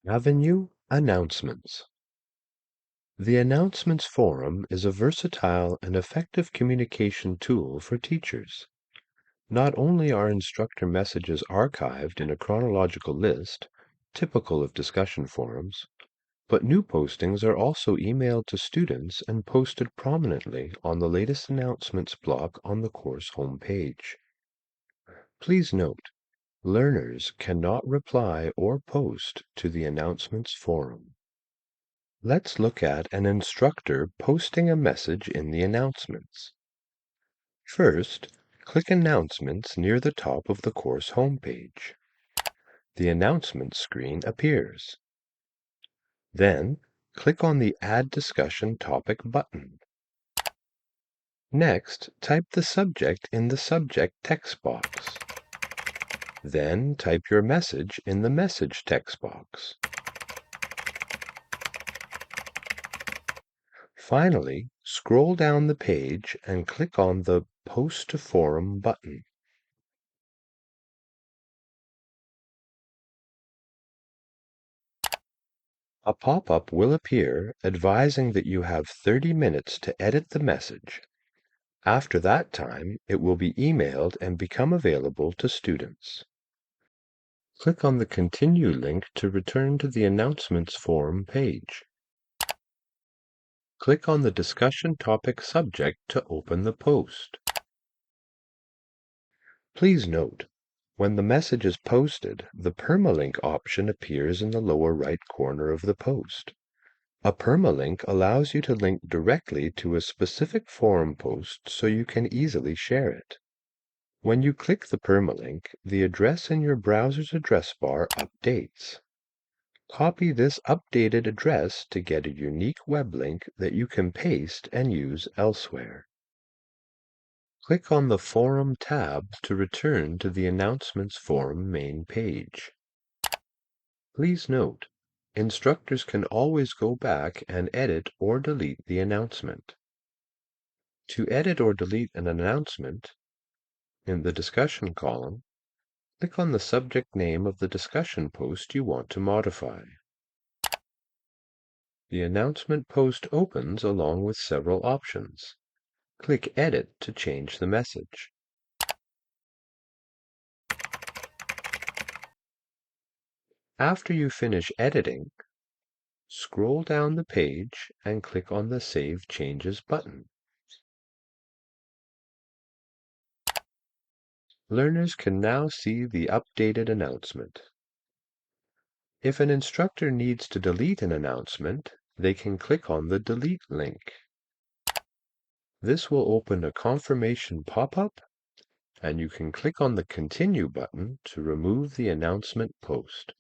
Avenue Announcements. The Announcements Forum is a versatile and effective communication tool for teachers. Not only are instructor messages archived in a chronological list, typical of discussion forums, but new postings are also emailed to students and posted prominently on the latest announcements block on the course homepage. Please note, learners cannot reply or post to the Announcements Forum. Let's look at an instructor posting a message in the announcements. First, click Announcements near the top of the course homepage. The announcements screen appears. Then, click on the Add Discussion Topic button. Next, type the subject in the subject text box. Then, type your message in the message text box. Finally, scroll down the page and click on the Post to Forum button. A pop-up will appear advising that you have 30 minutes to edit the message. After that time, it will be emailed and become available to students. Click on the Continue link to return to the Announcements Forum page. Click on the discussion topic subject to open the post. Please note, when the message is posted, the permalink option appears in the lower right corner of the post. A permalink allows you to link directly to a specific forum post so you can easily share it. When you click the permalink, the address in your browser's address bar updates. Copy this updated address to get a unique web link that you can paste and use elsewhere. Click on the Forum tab to return to the Announcements Forum main page. Please note, instructors can always go back and edit or delete the announcement. To edit or delete an announcement, in the discussion column, click on the subject name of the discussion post you want to modify. The announcement post opens along with several options. Click Edit to change the message. After you finish editing, scroll down the page and click on the Save Changes button. Learners can now see the updated announcement. If an instructor needs to delete an announcement, they can click on the Delete link. This will open a confirmation pop-up, and you can click on the Continue button to remove the announcement post.